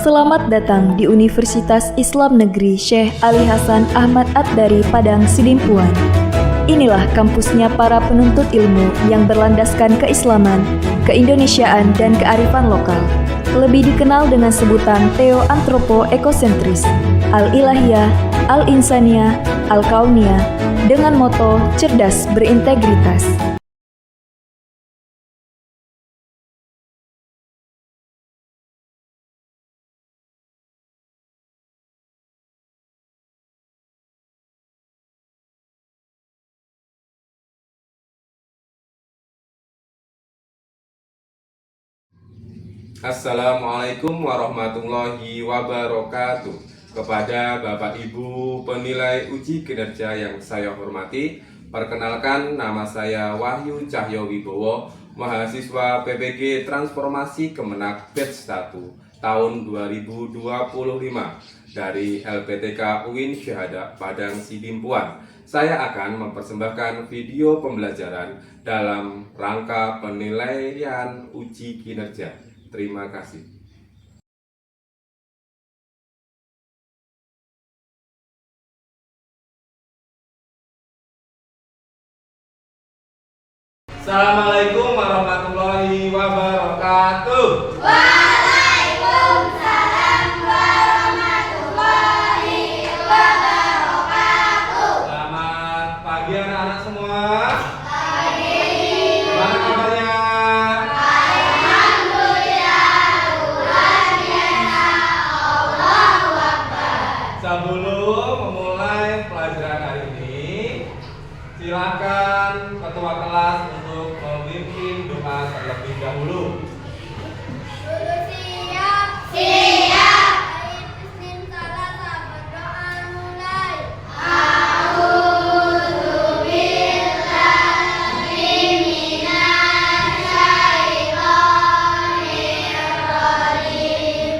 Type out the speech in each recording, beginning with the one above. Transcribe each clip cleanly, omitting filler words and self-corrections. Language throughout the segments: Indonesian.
Selamat datang di Universitas Islam Negeri Syekh Ali Hasan Ahmad At-Dari Padang Sidimpuan. Inilah kampusnya para penuntut ilmu yang berlandaskan keislaman, keindonesiaan, dan kearifan lokal. Lebih dikenal dengan sebutan Theo-Antropo-Ekosentris, Al-Ilahiyah, Al-Insaniyah, Al-Kauniyah, dengan moto cerdas berintegritas. Assalamualaikum warahmatullahi wabarakatuh. Kepada Bapak Ibu penilai uji kinerja yang saya hormati, perkenalkan nama saya Wahyu Cahyo Wibowo, mahasiswa PPG Transformasi Kemenak Batch 1 tahun 2025 dari LPTK UIN Syahada Padang Sidimpuan. Saya akan mempersembahkan video pembelajaran dalam rangka penilaian uji kinerja. Terima kasih. Assalamualaikum warahmatullahi wabarakatuh. Waalaikumsalam warahmatullahi wabarakatuh. Selamat pagi anak-anak semua. Pagi. Gimana kabarnya? Sebelum memulai pelajaran hari ini, silakan ketua kelas untuk memimpin doa terlebih dahulu. Guru siap. Siap. Bismillah salasa berdoa mulai. A'udzu billahi minasy syaithanir rajim.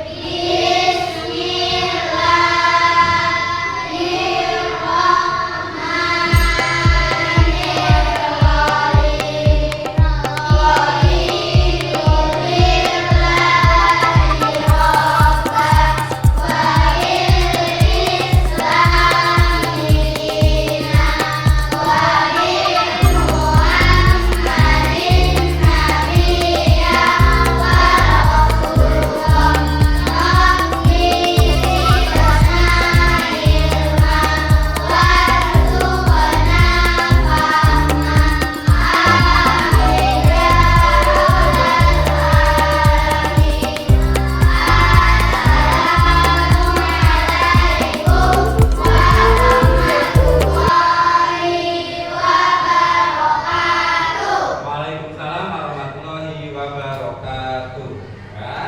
Waalaikumsalam warahmatullahi wabarakatuh. Ya.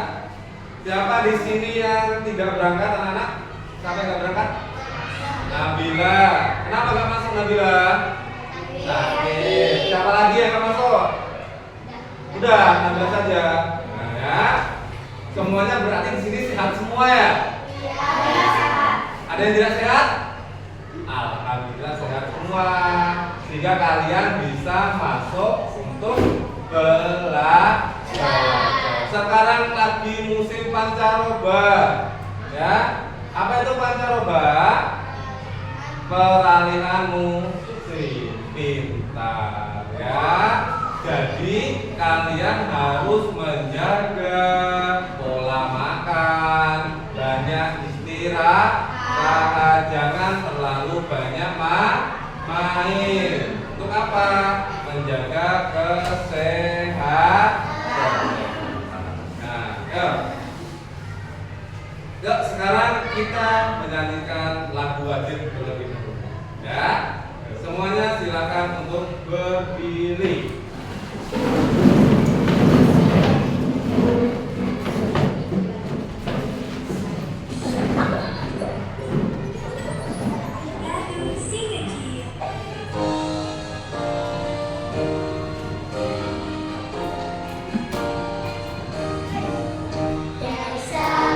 Siapa di sini yang tidak berangkat, anak-anak? Siapa yang nggak berangkat? Nabila. Kenapa nggak masuk Nabila? Sakit. Siapa lagi yang nggak masuk? Udah, Nabila saja. Nah, ya. Semuanya berarti di sini sehat semua ya? Ada yang tidak sehat? Alhamdulillah sehat semua. Sehingga kalian bisa masuk untuk belajar. Sekarang lagi musim pancaroba. Ya. Apa itu pancaroba? Peralihan musim pintar ya. Jadi kalian harus menjaga pola makan, banyak istirahat, jangan terlalu banyak main. Untuk apa? Menjaga kesehatan. Nah, yuk sekarang kita menyanyikan lagu wajib terlebih dahulu. Ya, semuanya silakan untuk berdiri.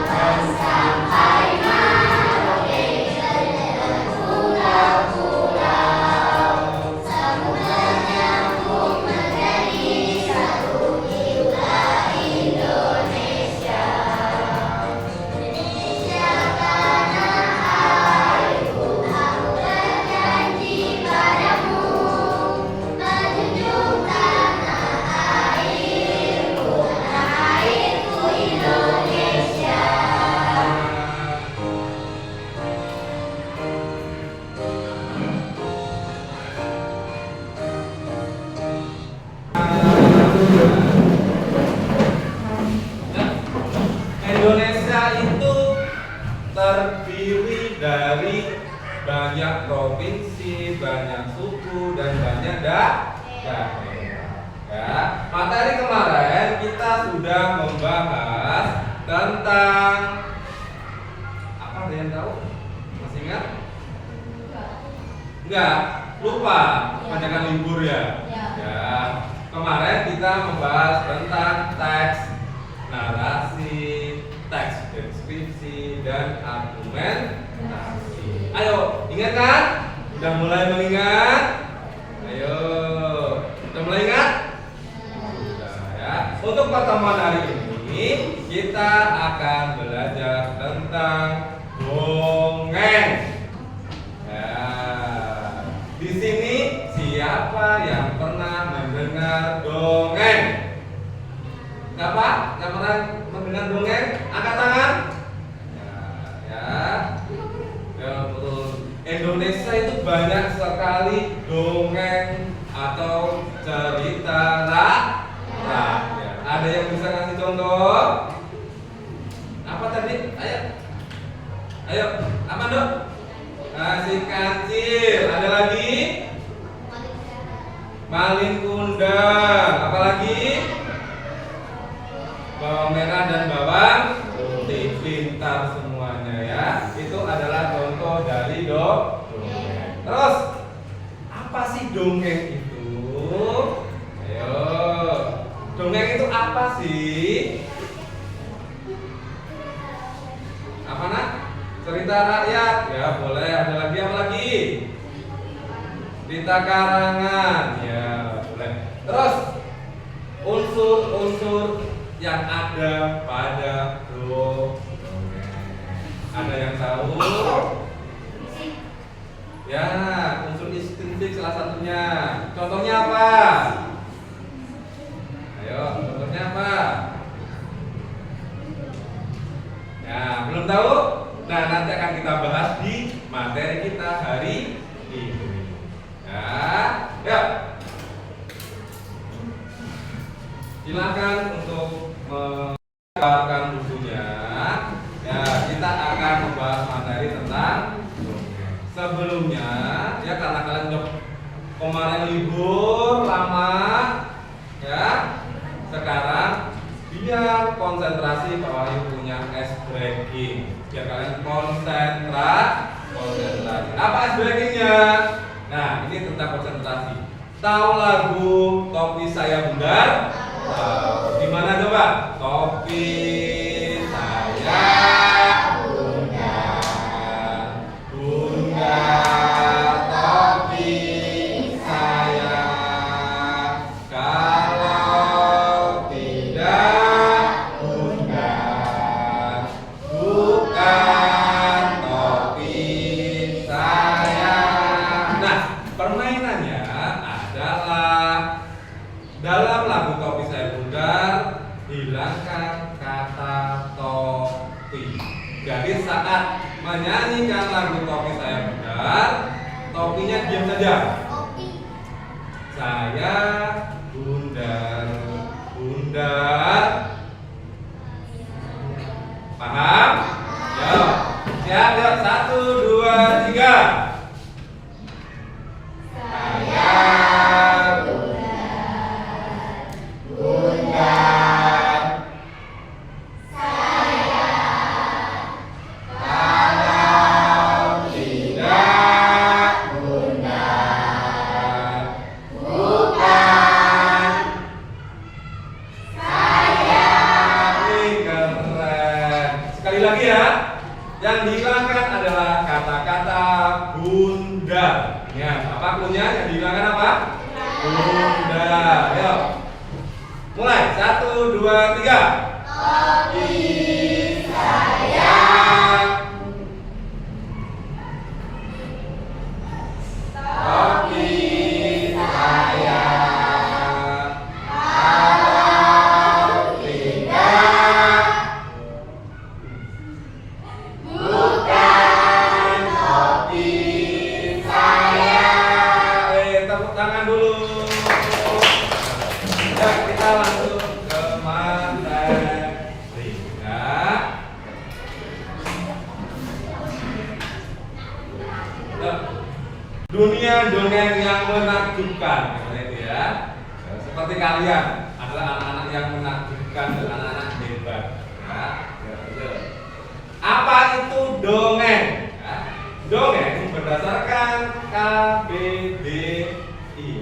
Sampai sudah membahas tentang apa, ada yang tahu? Masih ingat? Enggak, lupa. Kebanyakan libur ya. Ya. Kemarin kita membahas tentang teks narasi, teks deskripsi, dan argumentasi. Ayo, ingat kan? Udah mulai mengingat? Ayo, udah mulai ingat? Sudah ya. Untuk pertemuan hari ini kita akan belajar tentang dongeng. Ya. Di sini siapa yang pernah mendengar dongeng? Siapa yang pernah mendengar dongeng? Angkat tangan. Ya. Ya, betul. Indonesia itu banyak sekali dongeng atau cerita rakyat. Ada yang bisa kasih contoh? Apa tadi? Ayo. Ayo, apa dok? Kasih kancil. Ada lagi? Malin kundang. Apa lagi? Bawang merah dan bawang putih. Pintar semuanya ya. Itu adalah contoh dari dongeng. Terus apa sih dongeng itu? Ayo. Dongeng itu apa sih? Apa nak? Cerita rakyat. Ya boleh. Ada lagi apa lagi? Cerita karangan. Ya boleh. Terus unsur-unsur yang ada pada dongeng. Ada yang tahu? Ya, unsur instintif salah satunya. Contohnya apa? Ayo, contohnya apa? Ya, belum tahu? Nah, nanti akan kita bahas di materi kita hari ini. Ya, yuk. Silakan untuk mengeluarkan bukunya. Ya, kita akan membahas materi tentang dongeng. Sebelumnya, ya karena kalian udah kemarin libur lama, ya. Sekarang biar konsentrasi Pak Wahyu punya ice breaking. Biar kalian konsentrasi. Apa ice breakingnya? Nah, ini tentang konsentrasi. Tahu lagu Topi Saya Bundar? Gimana coba? Topi saya bundar, bundar topi saya. Kalau tidak bundar, bukan topi saya. Nah, permainannya adalah dalam lagu Topi Saya Bundar, hilangkan kata topi. Jadi saat menyanyikan lagu Topi Saya Bundar, topinya diam saja. Saya bundar, bundar. Paham? Yuk, siap yuk. 1, 2, 3. Saya bundar, kalau tidak bundar, bukan saya. Ini keren. Sekali lagi ya. Yang dihilangkan adalah kata-kata bundar. Ya, apa punya? Yang dihilangkan apa? Bundar. Yuk. Mulai, 1, 2, 3. Topi saya, topi saya, kalau tidak bukan topi saya. Tepuk tangan dulu. Ya, kita langsung ke materi. Dunia dongeng yang menakjubkan, itu ya. Seperti kalian adalah anak-anak yang menakjubkan. bukan anak-anak hebat. Ya, betul. Apa itu dongeng? Ya, dongeng berdasarkan KBBI.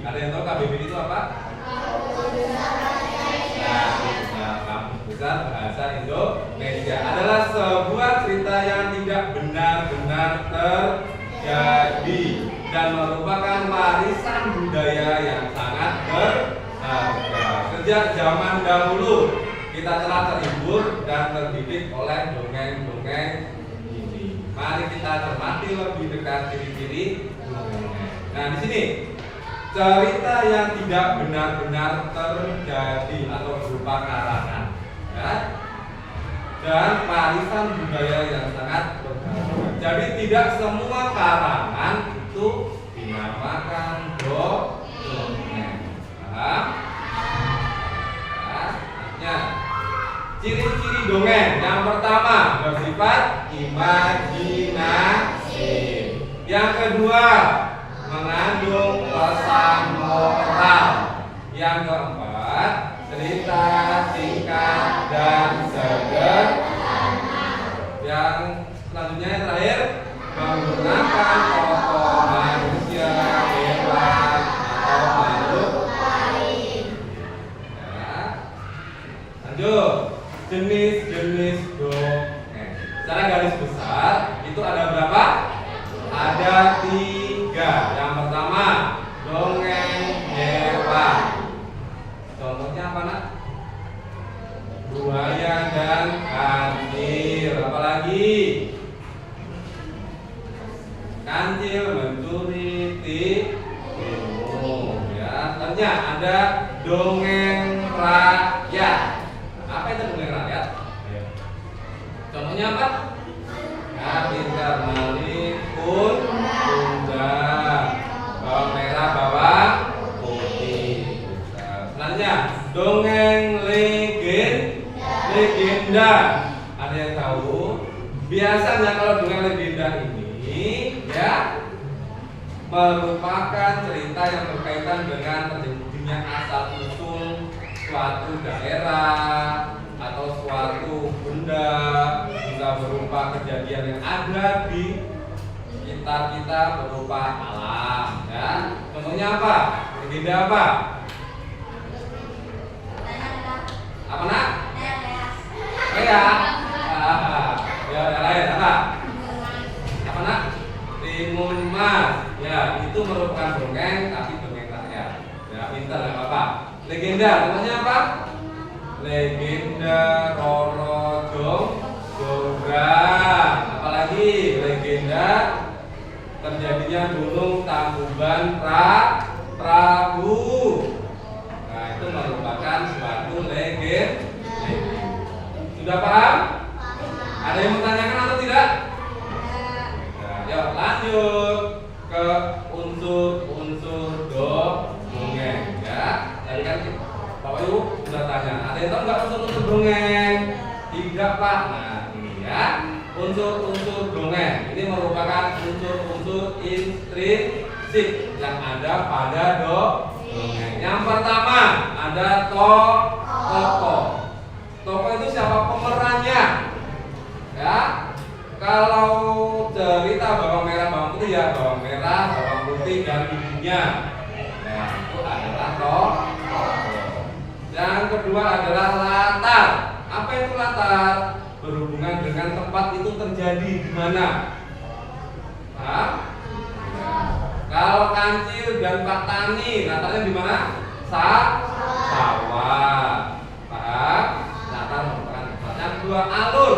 Ada yang tahu KBBI itu apa? Kamus Besar Bahasa Indonesia adalah sebuah cerita yang tidak benar-benar terjadi dan merupakan warisan budaya yang sangat berharga. Sejak zaman dahulu kita telah terhibur dan terdidik oleh dongeng-dongeng ini. Mari kita cermati lebih dekat ciri-ciri dongeng. Nah, di sini cerita yang tidak benar-benar terjadi atau berupa karangan, ya, dan warisan budaya yang sangat berharga. Jadi tidak semua karangan itu dinamakan dongeng. Paham? Ya. Ciri-ciri dongeng yang pertama bersifat imajinasi. Yang kedua mengandung pesan moral. Yang keempat, cerita singkat dan sederhana. Yang selanjutnya yang terakhir, menggunakan tokoh manusia, hewan, atau makhluk lain. Ya. Lanjut, jenis-jenis dongeng. Secara garis besar itu ada berapa? Ada 3. Yang pertama, dongeng hewan. Contohnya apa, Nak? Buaya dan kancil. Apalagi? Kancil mencuri timun. Ya, selanjutnya ada dongeng rakyat. Apa itu dongeng rakyat? Contohnya apa? Pintar Malik pun tunggal, bawang merah, bawang putih. Selanjutnya dongeng legenda. Ada yang tahu? Biasanya kalau dongeng legenda ini, ya, merupakan cerita yang berkaitan dengan terjadinya asal usul suatu daerah atau suatu benda, bisa berupa kejadian yang ada di sekitar kita berupa alam, ya. Contohnya apa? Legenda apa? Apa, Nak? Ya. Ya, yang lain apa? Apa, Nak? Timun Mas. Ya, itu merupakan dongeng tapi dongeng rakyat. Ya, pintar ya, Bapak. Legenda, contohnya apa? Legenda Roro Jonggrang. Apalagi legenda terjadinya Gunung Tangkuban Prabu. Nah, itu merupakan suatu legenda. Sudah paham? Ada yang menanyakan atau tidak? Nah, yuk lanjut ke unsur-unsur dongeng, ya. Tadi kan Bapak Ibu sudah tanya, ada yang tahu nggak unsur-unsur dongeng? Tidak, Pak. Nah, ini ya, unsur-unsur dongeng. Ini merupakan unsur-unsur intrinsik yang ada pada dongeng. Yang pertama ada tokoh. Tokoh itu siapa pemerannya? Ya, kalau cerita bawang merah, bawang putih, ya bawang merah, bawang putih dan ibunya. Nah, itu adalah tokoh. Yang kedua adalah latar. Apa itu latar? Berhubungan dengan tempat itu terjadi di mana. Nah, kalau Kancil dan Pak Tani, latarnya di mana? Sawah. Paham? Latar merupakan tempat. Yang kedua, alur.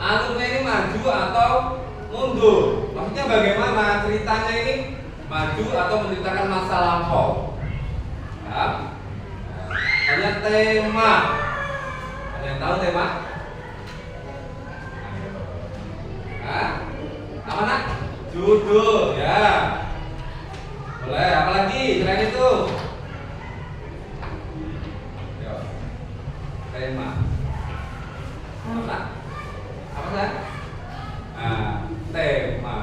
Alurnya ini maju atau mundur? Maksudnya bagaimana ceritanya ini? Maju atau menceritakan masa lampau? Paham? Hanya tema. Ada yang tahu tema? Hah? Apa, Nak? Judul, ya. Boleh, apalagi selain itu? Yo. Tema. Apa? Apa, Nak? Nah, tema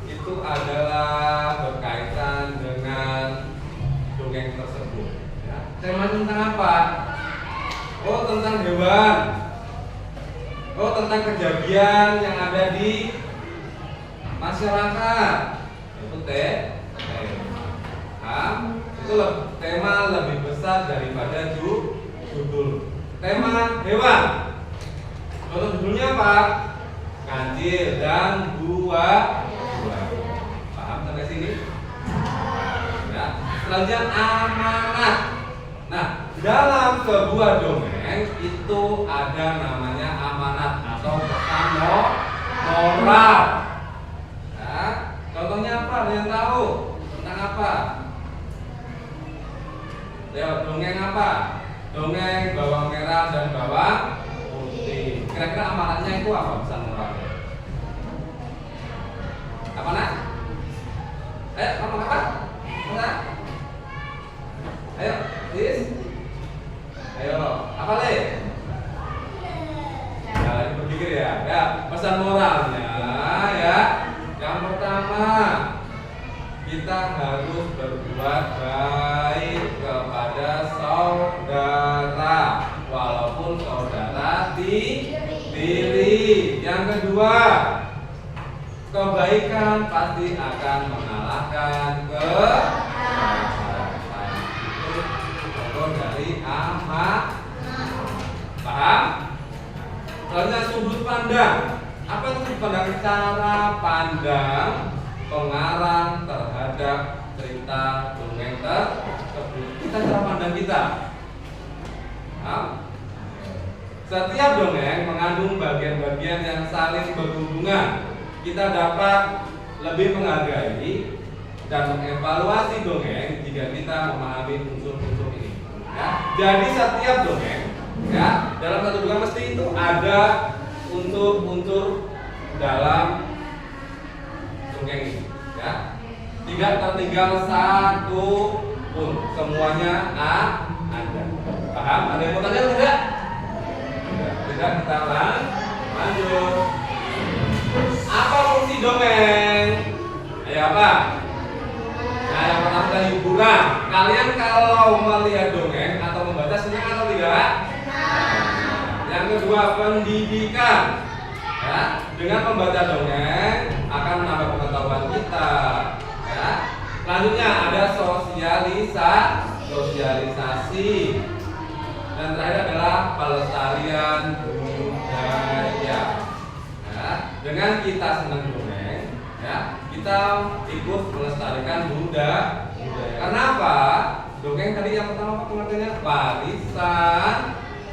itu adalah berkaitan dengan dongeng tersebut. Ya. Tema tentang apa? Oh, tentang hewan. Oh, tentang kejadian yang ada di masyarakat. Itu itu tema lebih besar daripada judul. Tema hewan. Contoh judulnya apa? Kancil dan buah. Paham sampai sini? Ya. Selanjutnya amanat. Nah, dalam sebuah dongeng itu ada namanya amanat atau pesan moral. Ya. Contohnya apa? Ada yang tahu? Tentang apa? Ya, dongeng apa? Dongeng bawang merah dan bawang putih. Kira-kira amanatnya itu apa pesan moralnya? Apa nak? Ayo, ngomong apa? Mana? Ayo, Sis. Ayo, apa le? Ya, lagi berpikir ya. Ya, pesan moralnya ya. Yang pertama, kita harus berbuat baik kepada saudara, walaupun saudara diri. Yang kedua, kebaikan pasti akan mengalahkan kejahatan. Itu contoh dari amanat. Paham? Selanjutnya sudut pandang. Apa itu sudut pandang? Cara pandang pengarang terhadap cerita dongeng tersebut. Kita cara pandang kita. Paham? Setiap dongeng mengandung bagian-bagian yang saling berhubungan. Kita dapat lebih menghargai dan mengevaluasi dongeng jika kita memahami unsur-unsur ini. Ya. Jadi setiap dongeng, ya, dalam satu dongeng mesti itu ada unsur-unsur dalam dongeng ini. Ya. Tidak tertinggal satu pun, semuanya ada. Paham? Ada yang mau tanya atau tidak? Tidak, kita lanjut. Apa fungsi dongeng? Ayo apa? Nah, yang pertama tadi hiburan. Kalian kalau melihat dongeng atau membaca senang atau tidak? Yang kedua pendidikan. Ya, dengan membaca dongeng akan menambah pengetahuan kita. Ya. Selanjutnya ada sosialisasi. Dan terakhir adalah pelestarian budaya. Ya, dengan kita senang dongeng, ya, kita ikut melestarikan budaya. Karena apa? Dongeng tadi yang pertama apa pengertiannya? Warisan.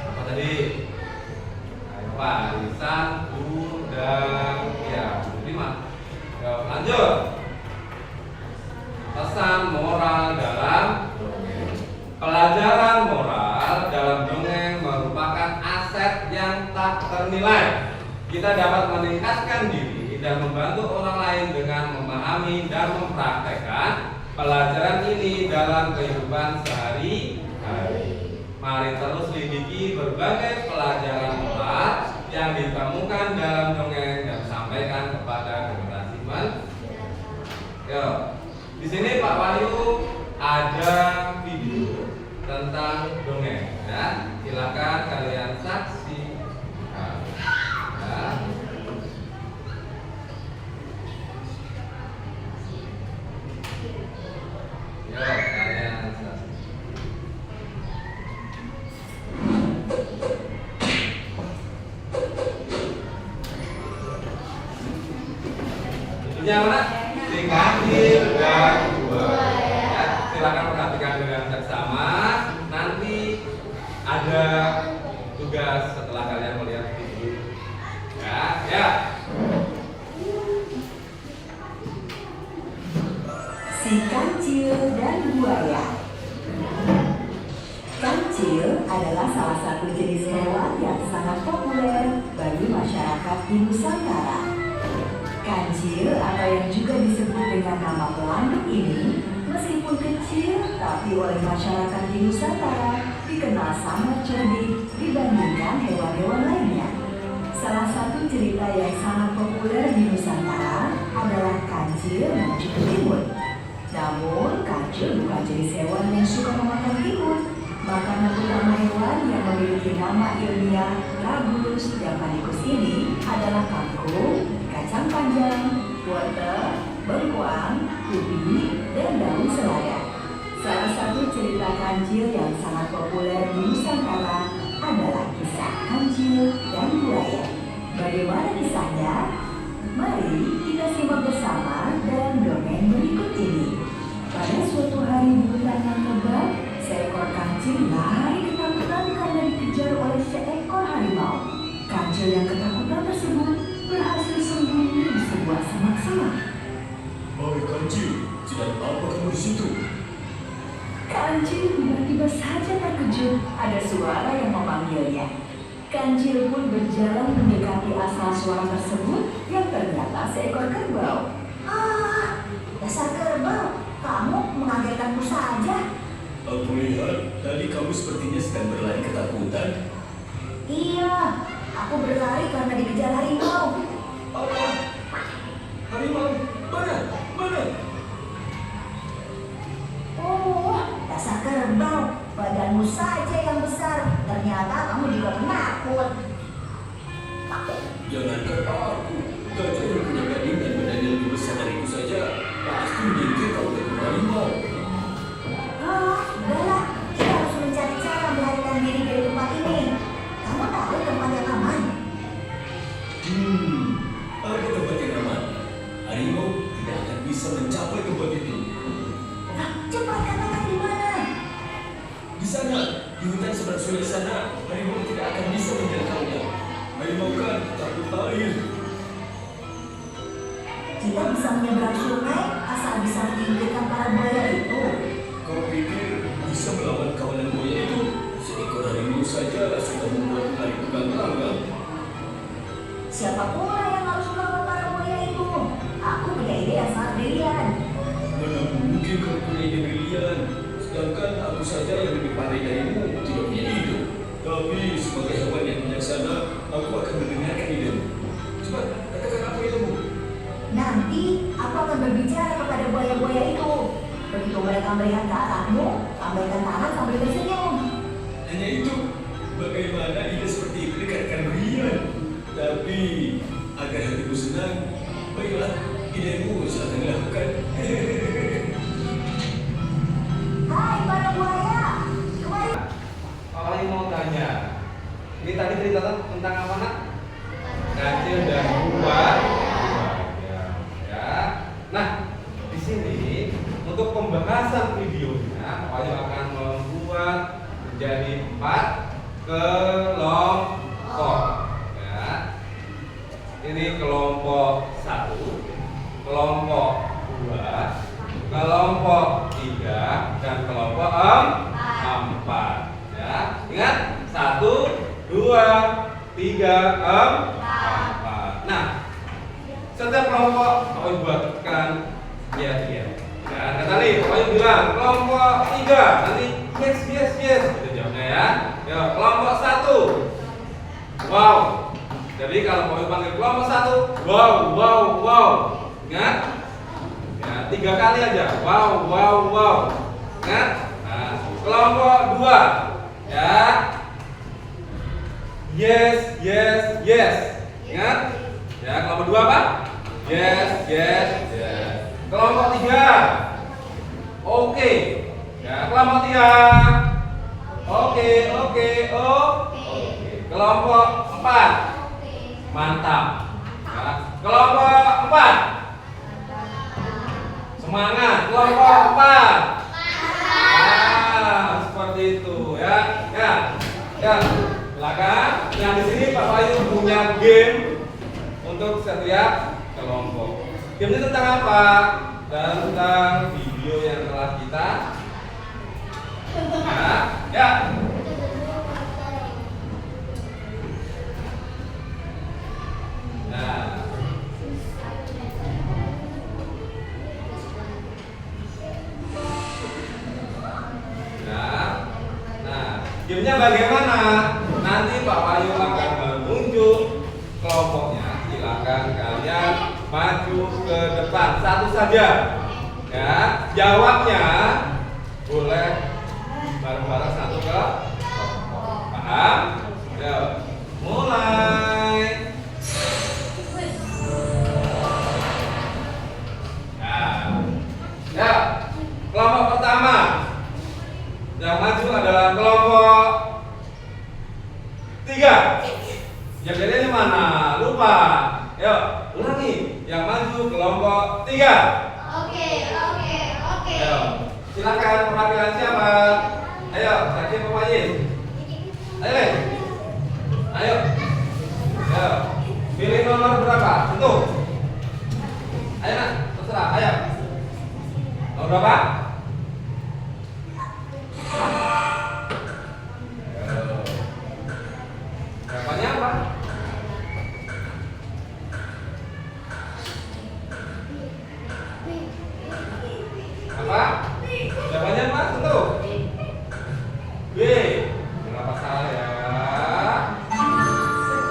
Apa tadi? Warisan budaya. Lima. Lanjut. Pesan moral dalam dongeng. Pelajaran moral dalam dongeng merupakan aset yang tak ternilai. Kita dapat meningkatkan diri dan membantu orang lain dengan memahami dan mempraktekkan pelajaran ini dalam kehidupan sehari-hari. Mari terus lidiki berbagai pelajaran moral yang ditemukan dalam dongeng dan sampaikan kepada generasi Yo, di sini Pak Wahyu ada video tentang dongeng. Ya, silakan kalian saksikan. Ya. Yo, kalian saksikan. Judulnya mana? Si Kancil dan Buah. Ya, silakan perhatikan dengan seksama. Nanti ada tugas setelah kalian melihat video. Ya. Si Kancil dan Buaya. Kancil adalah salah satu jenis hewan yang sangat populer bagi masyarakat di Nusantara. Kancil atau yang juga disebut dengan nama pelanduk ini, meskipun kecil tapi oleh masyarakat di Nusantara dikenal sangat cerdik dibandingkan hewan-hewan lainnya. Salah satu cerita yang sangat populer di Nusantara adalah Kancil menuju timun. Namun, kancil bukan jenis hewan yang suka memakan timun. Makanan utama hewan yang memiliki memiliki nama ilmiah Trabus. Japanicus ini adalah kangkung, kacang panjang, wortel, bengkuang, ubi, dan daun selada. Salah satu cerita kancil yang sangat populer di Nusantara adalah kisah kancil dan buaya. Bagaimana kisahnya? Mari kita simak bersama dalam dongeng berikut ini. Pada suatu hari di hutan yang lebat, seekor kancil lari ketakutan karena dikejar oleh seekor harimau. Kancil yang ketakutan tersebut berhasil sembunyi di sebuah semak-semak. Hai kancil, sedang apa kamu di situ? Kancil tiba-tiba saja terkejut ada suara yang memanggilnya. Kancil pun berjalan mendekati asal suara tersebut yang ternyata seekor kerbau. Ah, dasar kerbau, kamu mengagetkanku saja. Aku lihat tadi kamu sepertinya sedang berlari ketakutan. Iya, aku berlari karena dikejar harimau. Apa? Harimau? Mana? Mana? Oh, dasar kerbau, badanmu saja yang besar. Ternyata kamu juga penakut. Jangankan aku, gajah yang punya gading dan badan yang lebih besar dariku saja pasti menyingkir kalau ketemu harimau. Ah, udahlah, kita harus mencari cara melarikan diri dari tempat ini. Kamu tahu tempat yang aman? Ada tempat yang aman. Harimau tidak akan bisa mencapai tempat itu. Nah, cepat katakan di mana. Di sana, di hutan seberang sungai sana, harimau tidak akan bisa menjangkaunya. Harimau kan takut air. Kita bisa menyeberang sungai asal bisa menyingkirkan para buaya itu. Kau pikir bisa melawan kawanan buaya itu? Seekor harimau saja sudah membuat hari tegang-tegang. Siapa pula yang harus melawan para buaya itu? Aku punya ide yang sangat brilian. Mana mungkin kau punya ide brilian? Sedangkan aku saja yang lebih pandai darimu tidak punya ide. Tapi sebagai hewan yang bijaksana, aku akan mendengarkan idemu. Cepat, katakan apa idemu? Nanti aku akan berbicara kepada buaya-buaya itu. Begitu mereka melihat ke arahmu, lambaikan tangan sambil tersenyum. Hanya itu. Bagaimana ide seperti itu dikatakan brilian? Tapi agar hatiku senang, baiklah, idemu silahkan dilakukan. Hai para buaya, kemari. Kalau mau tanya, ini tadi cerita tentang apa nak? Kancil dan buaya. Ya. Nah, di sini untuk pembahasan videonya, Pak Ayu akan membuat menjadi 4 kelompok. Ya. Ini kelompok 1, kelompok 2, kelompok 3, dan kelompok 4. Ya, ingat 1, 2, 3, 4. Nah, setiap kelompok Pak Ayu buatkan ya. Ya, kata nih, Pak Ayu bilang kelompok 3, nanti yes. Itu jawabnya ya. Ya, kelompok 1. Wow. Jadi kalau Pak Ayu panggil kelompok 1, wow. Ingat? Ya, 3 kali aja. Wow. Ingat? Nah, kelompok 2. Ya. Yes. Ingat? Ya, kelompok 2 apa? Yes. Kelompok 3. Oke. Ya, kelompok 3. Oke. Kelompok 4. Mantap. Ya, kelompok 4. Semangat. Kelompok 4. Seperti itu ya. Silakan. Yang di sini Pak Ayu punya game untuk setiap kelompok. Game ini tentang apa? Tentang video yang telah kita. Ya. Nah. Gamenya bagaimana? Nanti Pak Ayu akan menunjuk kelompoknya. Silakan kalian maju ke depan satu saja. Ya, jawabnya boleh bareng-bareng satu ke kelompok. Paham? lupa. Yuk, ulangi. Yang maju kelompok 3. Oke. Ayo, silakan perwakilan siapa? Ayo, Sakin Pemain. Ayo, ayo. Ayo, pilih nomor berapa? Sentuh. Ayo nak, terserah. Ayo. Nomor berapa? Ayo. Jawabannya apa? Apa? Jawabannya apa? Sentuh. B. Kenapa salah ya?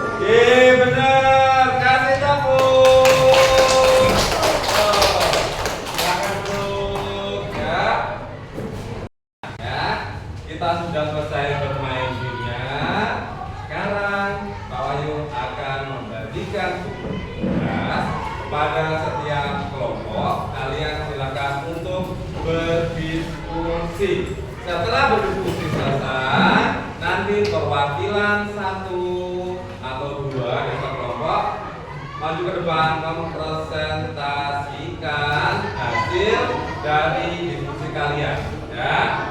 Oke, benar. Kasih tepuk. Silakan duduk ya. Ya, kita sudah selesai bermain gamenya. Sekarang Pak Wahyu akan membagikan tugas pada setiap kelompok. Kalian silakan untuk berdiskusi. Setelah berdiskusi selesai, nanti perwakilan 1 atau 2 dari kelompok maju ke depan mempresentasikan hasil dari diskusi kalian, ya.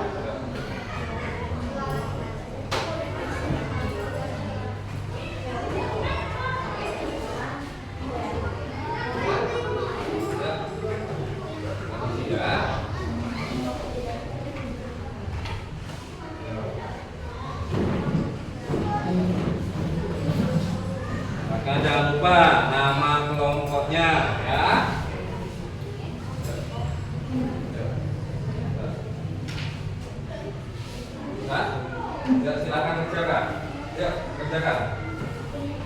Ya. Maka jangan lupa nama kelompoknya ya. Nah, ya, silakan kerjakan. Ya, kerjakan.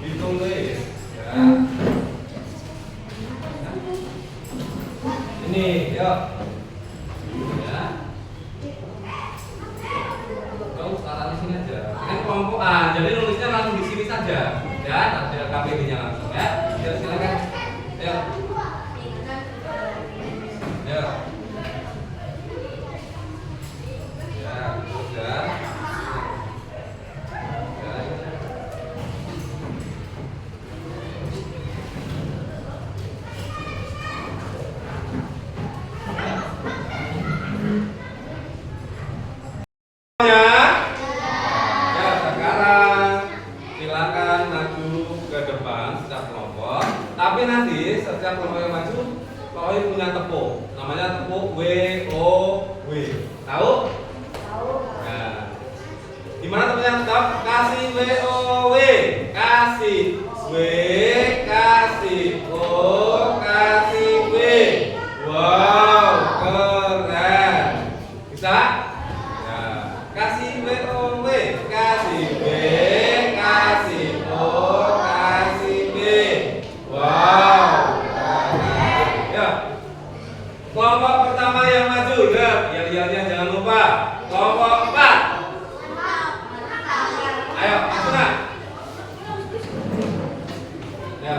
Hitung deh. Ya. Ini, yuk. Ya. Kau taruh di sini aja. Ini kelompok A, jadi nulisnya langsung di sini saja. Ya, ada KPD-nya langsung ya. Ya, silakan. Ya. Ya. Ya, sudah. Tapi nanti setiap kelompok yang maju, Pak Wahyu punya tepuk, namanya tepuk WOW. Tahu? Tahu. Nah, gimana tepuknya? Kasih WOW, kasih W, kasih O, kasih W. Wow, keren. Bisa? Nah, kasih WOW, kasih W, kasih O, kasih W. Wow. Ya. Kelompok pertama yang maju, ya, yel-yelnya jangan lupa. Kelompok 4. Ayo, Asuna. Ya.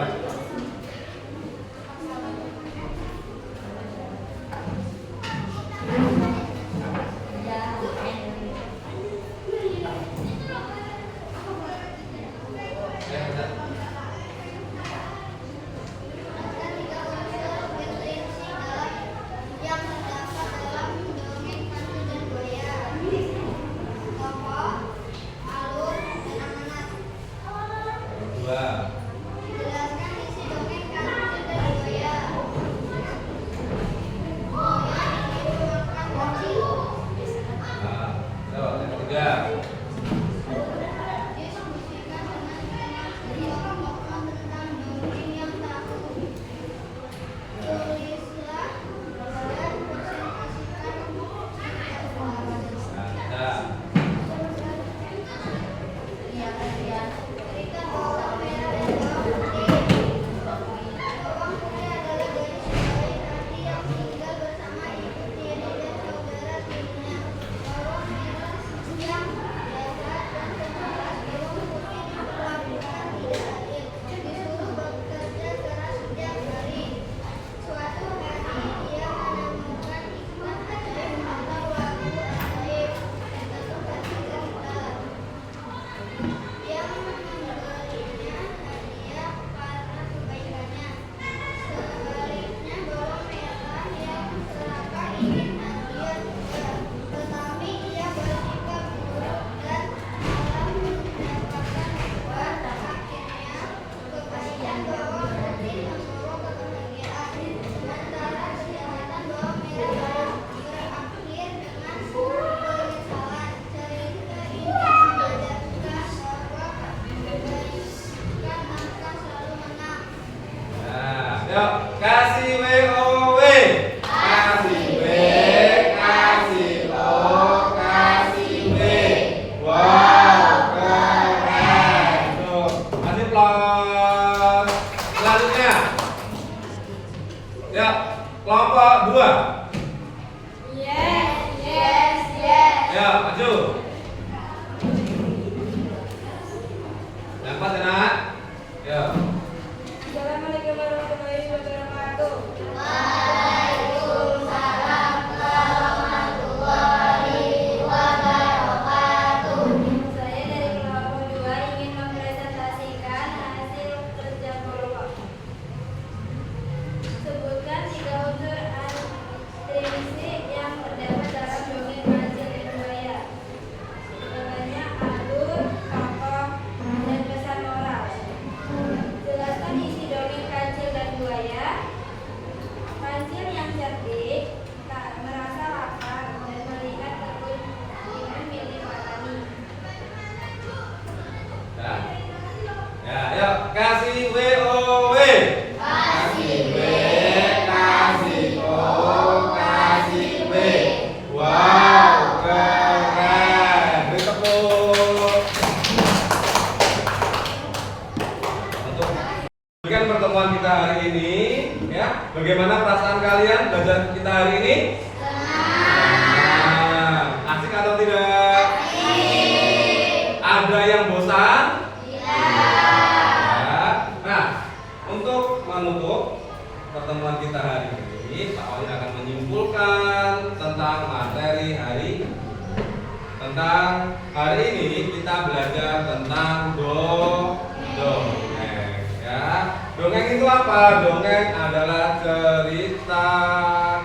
Yang Yuk, kasih WOW. Kasih W, kasih O, kasih W. Wow, keren. Tuh, kasih plus. Selanjutnya. Yuk, kelompok 2. Yuk, maju. Yang pas ya, nak? Yuk. Assalamualaikum warahmatullahi wabarakatuh. Saya dari kelompok 2 ingin mempresentasikan hasil kerja kelompok. Sebutkan 3 unsur intrinsik yang terdapat dalam dongeng kancil dan buaya. Contohnya alur, tokoh, dan pesan moral. Jelaskan isi dongeng kancil dan buaya. Kancil yang cerdik tak merasa lapar dan melihat kebun dengan milik petani. Ya, yuk, kasih WOW. Kasih W, kasih O, kasih W. Wow, keren. Beri tepuk. Untuk berikan pertemuan kita hari ini, ya. Bagaimana perasaan kalian belajar kita hari ini? Senang. Asik atau tidak? Ada yang bosan? Nah, untuk menutup pertemuan kita hari ini, Pak Wali akan menyimpulkan tentang materi tentang hari ini kita belajar tentang dongeng. Ya, dongeng itu apa? Dongeng adalah cerita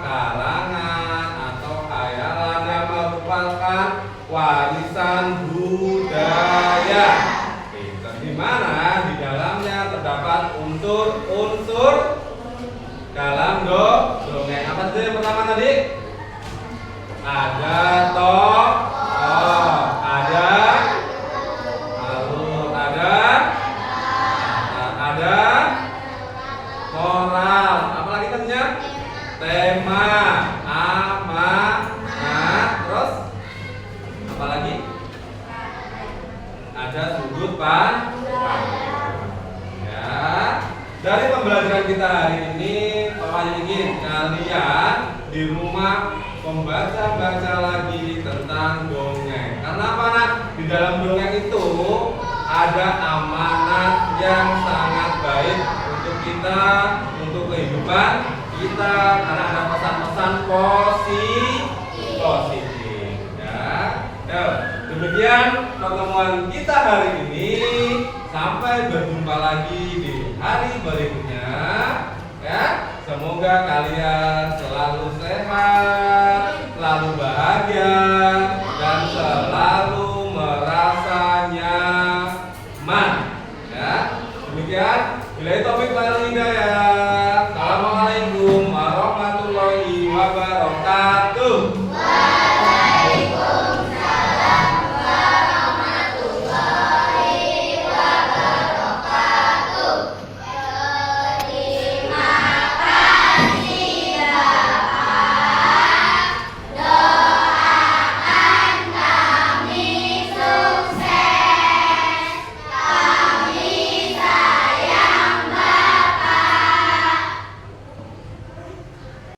karangan atau khayalan yang merupakan warisan budaya. Di mana di dalamnya terdapat unsur-unsur dalam dongeng. Apa saja yang pertama tadi? Ada tokoh, ada alur, ada moral. Apa lagi tadinya? Tema, amanat, terus apa lagi? Ada sudut pandang. Ya, dari pembelajaran kita hari ini, Papa ingin kalian di rumah membaca lagi tentang dongeng. Karena apa, nak? Di dalam dongeng itu ada amanat yang sangat baik untuk kita, untuk kehidupan kita, karena ada pesan-pesan positif. Ya, demikian pertemuan kita hari ini. Sampai berjumpa lagi di hari berikutnya. Ya, semoga kalian selalu sehat, selalu bahagia.